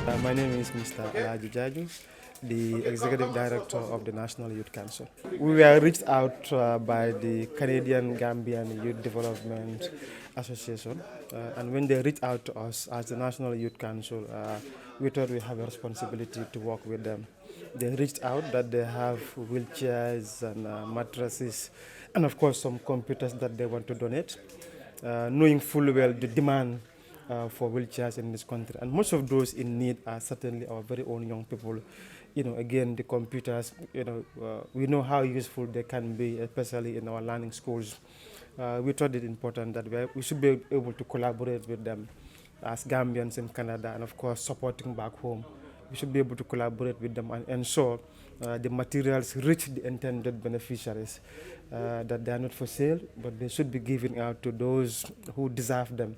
My name is Mr. Alaji Jaju, the Executive Director of the National Youth Council. We were reached out by the Canadian Gambian Youth Development Association, and when they reached out to us as the National Youth Council, we thought we have a responsibility to work with them. They reached out that they have wheelchairs and mattresses, and of course some computers that they want to donate, knowing full well the demand for wheelchairs in this country. And most of those in need are certainly our very own young people. Again, the computers, we know how useful they can be, especially in our learning schools. We thought it important that we should be able to collaborate with them as Gambians in Canada, and of course supporting back home. We should be able to collaborate with them and ensure the materials reach the intended beneficiaries, that they are not for sale, but they should be given out to those who deserve them,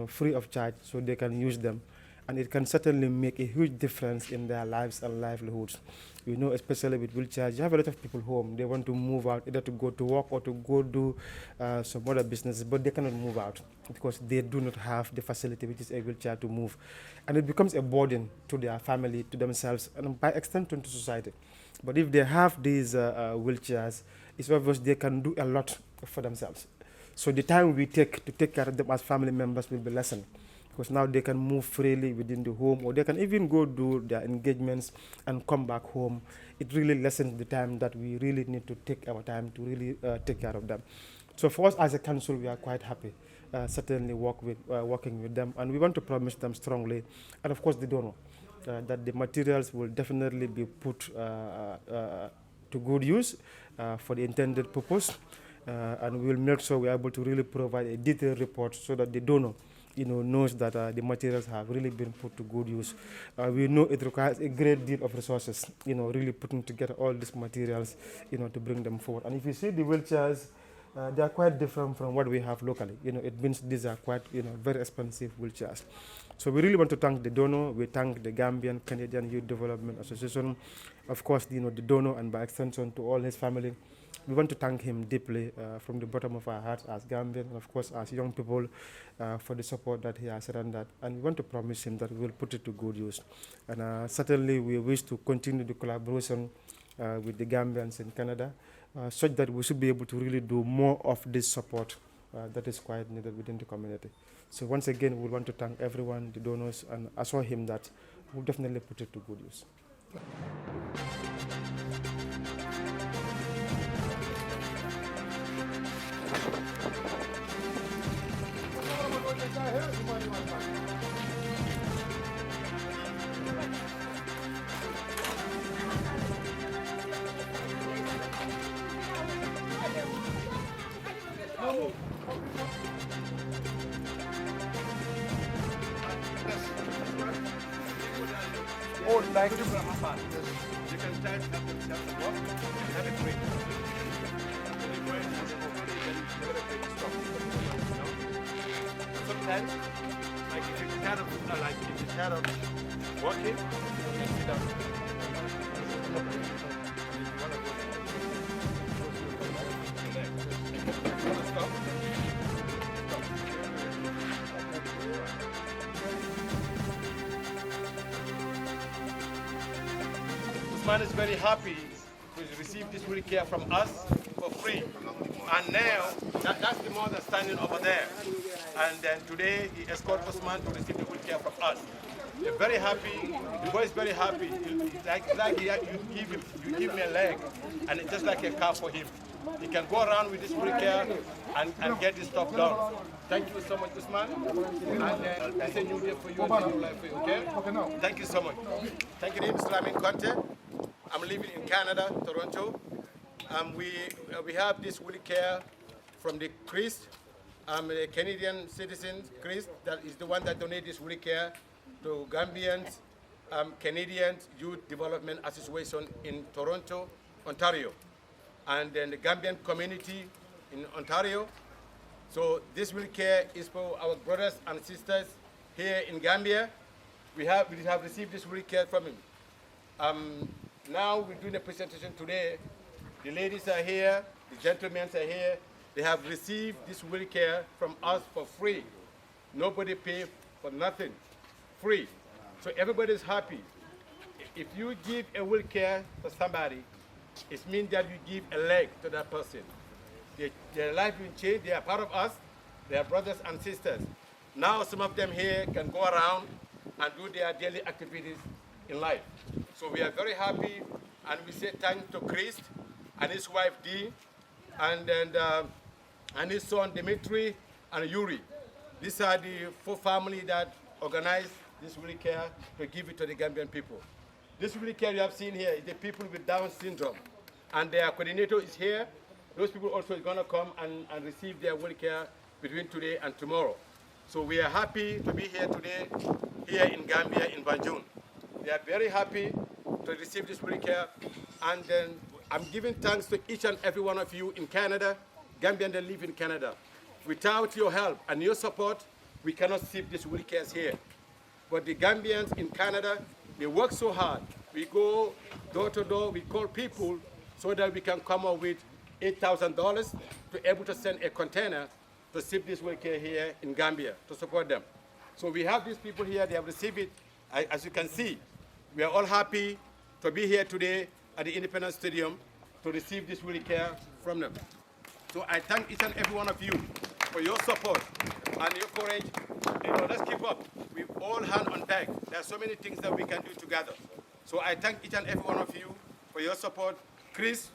free of charge, so they can use them. And it can certainly make a huge difference in their lives and livelihoods. Especially with wheelchairs, you have a lot of people home. They want to move out, either to go to work or to go do some other businesses, but they cannot move out because they do not have the facility, which is a wheelchair, to move. And it becomes a burden to their family, to themselves, and by extension to society. But if they have these wheelchairs, it's obvious they can do a lot for themselves. So the time we take to take care of them as family members will be lessened, because now they can move freely within the home, or they can even go do their engagements and come back home. It really lessens the time that we really need to take our time to really take care of them. So for us as a council, we are quite happy, certainly working with them, and we want to promise them strongly, and of course the donor, that the materials will definitely be put to good use for the intended purpose, and we will make sure we are able to really provide a detailed report so that the donor knows that the materials have really been put to good use. We know it requires a great deal of resources, really putting together all these materials, to bring them forward. And if you see the wheelchairs, they are quite different from what we have locally. It means these are quite, very expensive wheelchairs. So we really want to thank the donor. We thank the Gambian Canadian Youth Development Association, of course, the donor, and by extension to all his family. We want to thank him deeply from the bottom of our hearts as Gambian, and of course as young people, for the support that he has rendered. And we want to promise him that we will put it to good use. And certainly we wish to continue the collaboration with the Gambians in Canada, such that we should be able to really do more of this support that is quite needed within the community. So once again, we want to thank everyone, the donors, and assure him that we'll definitely put it to good use. Oh, like you can type up themselves and walk and have a break. Sometimes, like if you're tired of walking, you can sit down. Stop. Man is very happy to receive this wheelchair from us for free. And now, that's the mother standing over there. And then today, he escorts Usman to receive the wheelchair from us. We're very happy. The boy is very happy. It's like you give me a leg, and it's just like a car for him. He can go around with this wheelchair and get this stuff done. Thank you so much, Usman. And it's a new day for you and a new life for you, okay? Thank you so much. Thank you, Mr. Lamin Conte. I'm living in Canada, Toronto. We have this wheelchair from the Chris. I'm a Canadian citizen, Chris, that is the one that donated this wheelchair to Gambians, Canadian Youth Development Association in Toronto, Ontario, and then the Gambian community in Ontario. So this wheelchair is for our brothers and sisters here in Gambia. We have received this wheelchair from him. Now we're doing a presentation today. The ladies are here, the gentlemen are here. They have received this wheelchair from us for free. Nobody paid for nothing, free. So everybody's happy. If you give a wheelchair to somebody, it means that you give a leg to that person. Their life will change. They are part of us. They are brothers and sisters. Now some of them here can go around and do their daily activities in life. So we are very happy, and we say thanks to Chris and his wife Dee, and his son Dimitri and Yuri. These are the 4 families that organized this wheelchair to give it to the Gambian people. This wheelchair you have seen here is the people with Down syndrome, and their coordinator is here. Those people also are going to come and receive their wheelchair between today and tomorrow. So we are happy to be here today, here in Gambia, in Banjul. We are very happy to receive this wheelchair, and then I'm giving thanks to each and every one of you in Canada, Gambians that live in Canada. Without your help and your support, we cannot see these wheelchairs here. But the Gambians in Canada, they work so hard. We go door to door, we call people so that we can come up with $8,000 to be able to send a container to ship this wheelchair here in Gambia to support them. So we have these people here, they have received it. As you can see, we are all happy to be here today at the Independence Stadium to receive this wheelchair from them. So I thank each and every one of you for your support and your courage. Let's keep up. We all hand on deck. There are so many things that we can do together. So I thank each and every one of you for your support. Chris,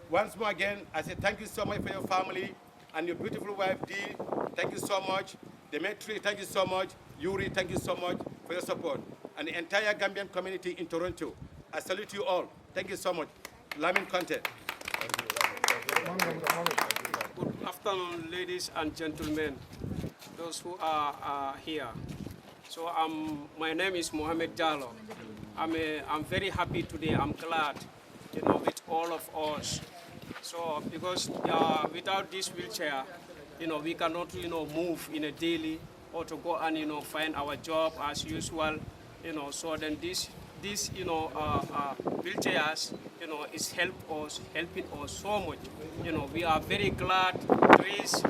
once more again, I say thank you so much for your family and your beautiful wife, Dee. Thank you so much. Dimitri, thank you so much. Yuri, thank you so much for your support. And the entire Gambian community in Toronto, I salute you all. Thank you so much. Lamin Conte. Good afternoon, ladies and gentlemen, those who are here. So my name is Mohamed Jallo. I'm very happy today. I'm glad, with all of us. So because without this wheelchair, we cannot, move in a daily or to go and, find our job as usual, So then this wheelchairs, is helping us so much. We are very glad, Chris,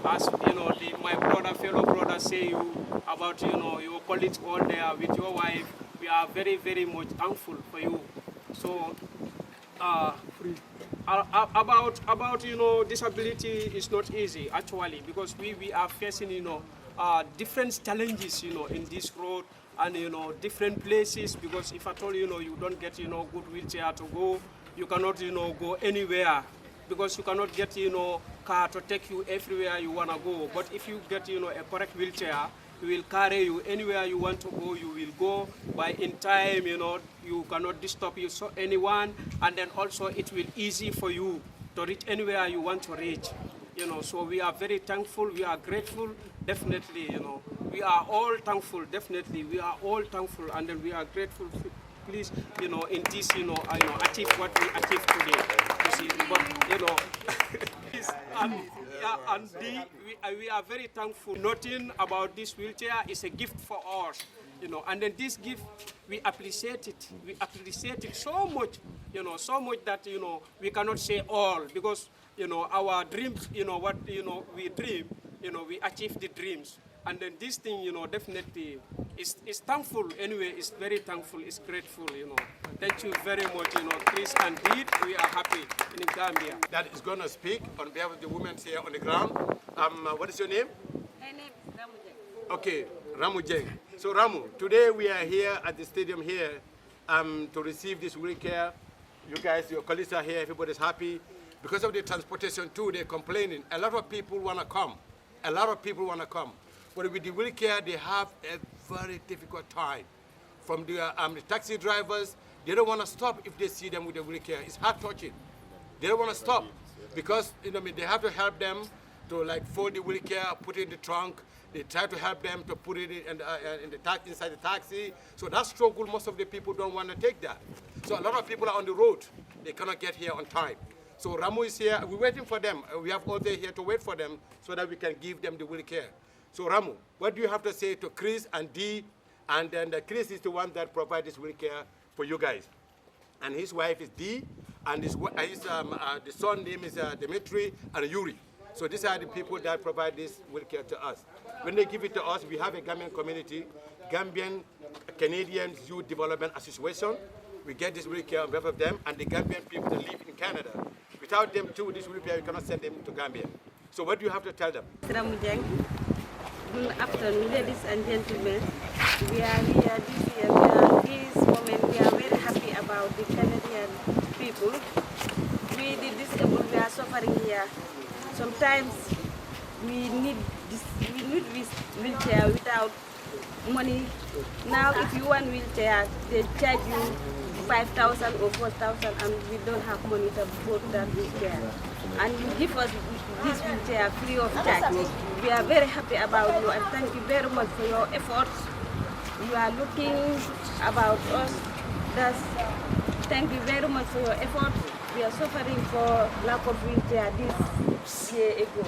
as my fellow brother say you about your colleagues all there with your wife. We are very, very much thankful for you. So about disability is not easy actually, because we are facing different challenges in this road and different places, because if at all you don't get good wheelchair to go, you cannot go anywhere, because you cannot get car to take you everywhere you want to go. But if you get a correct wheelchair, it will carry you anywhere you want to go. You will go by in time. You cannot disturb anyone, and then also it will easy for you to reach anywhere you want to reach. So we are very thankful. We are grateful. Definitely, we are all thankful. Definitely, we are all thankful, and then we are grateful. Please, in this, achieve what we achieved today. You see, but we are very thankful. Nothing about this wheelchair is a gift for us, and then this gift, we appreciate it. We appreciate it so much, so much that, we cannot say all, because, our dreams, what, we dream, we achieve the dreams. And then this thing, definitely is thankful. Anyway, it's very thankful, it's grateful, Thank you very much, Chris and Dee. We are happy in Gambia. That is going to speak on behalf of the women here on the ground. What is your name? My name is Ramu Jeng. Okay, Ramu Jeng. So Ramu, today we are here at the stadium here to receive this wheelchair. You guys, your colleagues are here, everybody's happy. Because of the transportation too, they're complaining. A lot of people want to come. A lot of people want to come. But with the wheelchair, they have a very difficult time. From the taxi drivers, they don't want to stop if they see them with the wheelchair. It's heart-touching. They don't want to stop because they have to help them to fold the wheelchair, put it in the trunk. They try to help them to put it inside the taxi. So that struggle, most of the people don't want to take that. So a lot of people are on the road. They cannot get here on time. So Ramu is here. We're waiting for them. We have all day here to wait for them so that we can give them the wheelchair. So Ramu, what do you have to say to Chris and Dee? And then Chris is the one that provides this wheelchair for you guys. And his wife is Dee, and the son name is Dimitri and Yuri. So these are the people that provide this wheelchair to us. When they give it to us, we have a Gambian community, Gambian Canadian Youth Development Association. We get this wheelchair on behalf of them and the Gambian people that live in Canada. Without them too, this wheelchair, we cannot send them to Gambia. So what do you have to tell them? Good afternoon, ladies and gentlemen. We are here this year. This moment, we are very happy about the Canadian people. We, the disabled, we are suffering here. Sometimes we need this wheelchair without money. Now, if you want wheelchair, they charge you 5,000 or 4,000, and we don't have money to afford that wheelchair. And you give us this wheelchair free of charge. We are very happy about you, and thank you very much for your efforts. You are looking about us. Thank you very much for your effort. We are suffering for lack of wheelchair this year ago.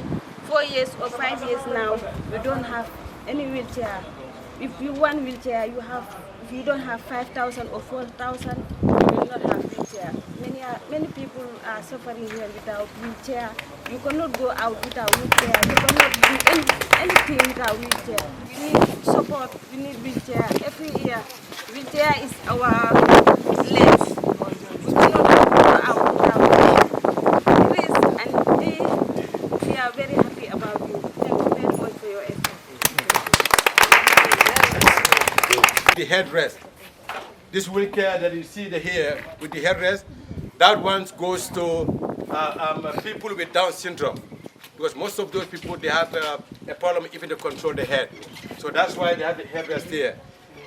4 years or 5 years now, we don't have any wheelchair. If you want wheelchair, you have. If you don't have 5,000 or 4,000, you will not have wheelchair. Many people are suffering here without wheelchair. You cannot go out without wheelchair. You cannot do anything without wheelchair. We need support. We need wheelchair every year. Wheelchair is our legs. We cannot go out without wheelchair. Please, and we are very happy about you. Thank you very much for your effort. The headrest. This wheelchair that you see here with the headrest, that one goes to people with Down syndrome. Because most of those people, they have a problem even to control the head. So that's why they have the headrest here.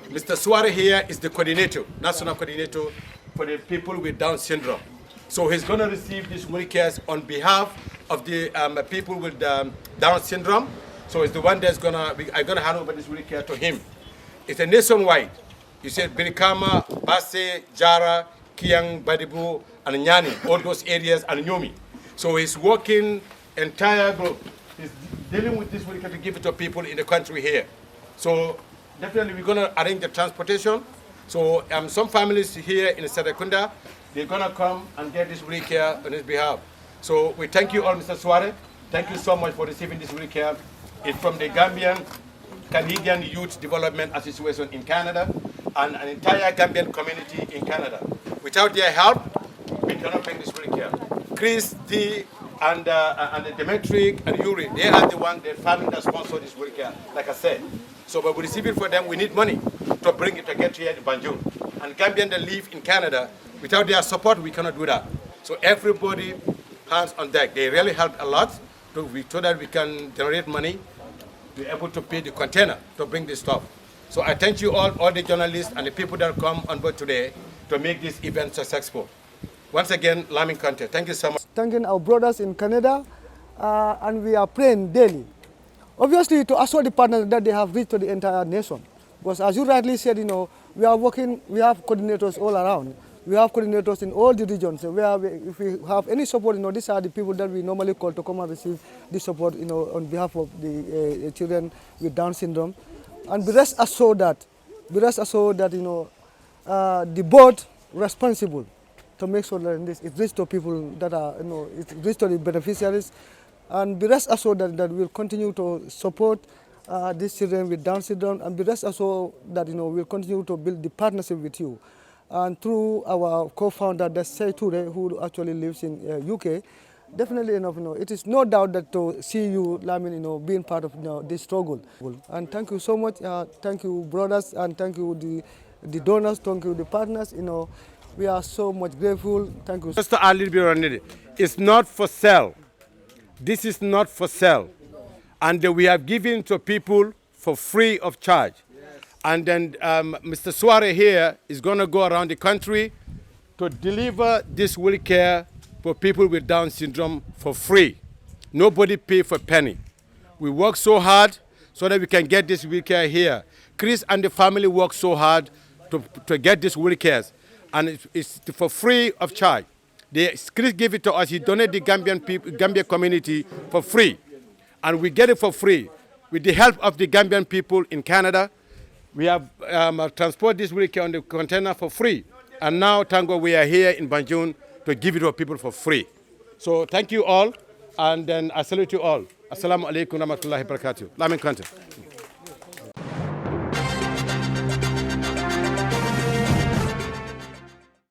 Mr. Suare here is the coordinator, national coordinator for the people with Down syndrome. So he's going to receive these wheelchairs on behalf of the people with Down syndrome. So it's the one that's I'm going to hand over this wheelchair to him. It's a nationwide. You said Birikama, Basse, Jara, Kiang, Badibu, and Nyani, all those areas, and Nyomi. So he's working entire group. He's dealing with this wheelchair to give it to people in the country here. So definitely we're going to arrange the transportation. So some families here in Serekunda, they're going to come and get this wheelchair on his behalf. So we thank you all, Mr. Suare. Thank you so much for receiving this wheelchair. It's from the Gambian Canadian Youth Development Association in Canada and an entire Gambian community in Canada. Without their help, we cannot bring this wheelchair. Chris, D, and Demetric and Yuri, they are the family that sponsored this wheelchair, like I said. So when we receive it for them, we need money to bring it to get here in Banjul. And Gambians that live in Canada, without their support, we cannot do that. So everybody, hands on deck. They really help a lot so that we can generate money to be able to pay the container to bring this stuff. So I thank you all the journalists and the people that come on board today to make this event successful. Once again, Lamin Kante, thank you so much. Thanking our brothers in Canada, and we are praying daily. Obviously, to assure the partners that they have reached to the entire nation. Because as you rightly said, we are working, we have coordinators all around. We have coordinators in all the regions. If we have any support, these are the people that we normally call to come and receive this support, on behalf of the children with Down syndrome. And be rest assured that, the board responsible to make sure that it reaches to people that are, it reaches to the beneficiaries. And be rest assured that we'll continue to support these children with Down syndrome, and be rest assured that we'll continue to build the partnership with you. And through our co-founder, Desai Ture, who actually lives in UK, definitely enough, it is no doubt that to see you, Lamin, being part of this struggle. And thank you so much. Thank you, brothers, and thank you the donors. Thank you, the partners. We are so much grateful. Thank you. Mr. Ali, it's not for sale. This is not for sale. And we have given to people for free of charge. And then Mr. Suare here is going to go around the country to deliver this wheelchair for people with Down syndrome for free. Nobody pay for a penny. We work so hard so that we can get this wheelchair here. Chris and the family work so hard to get these wheelchairs. And it's for free of charge. Chris gave it to us. He donated the Gambian community for free. And we get it for free. With the help of the Gambian people in Canada, we have transported this wheelchair on the container for free. And now, thank God, we are here in Banjul to give it to people for free. So thank you all. And then I salute you all. Assalamu alaikum warahmatullahi wabarakatuh. Lamin Kante.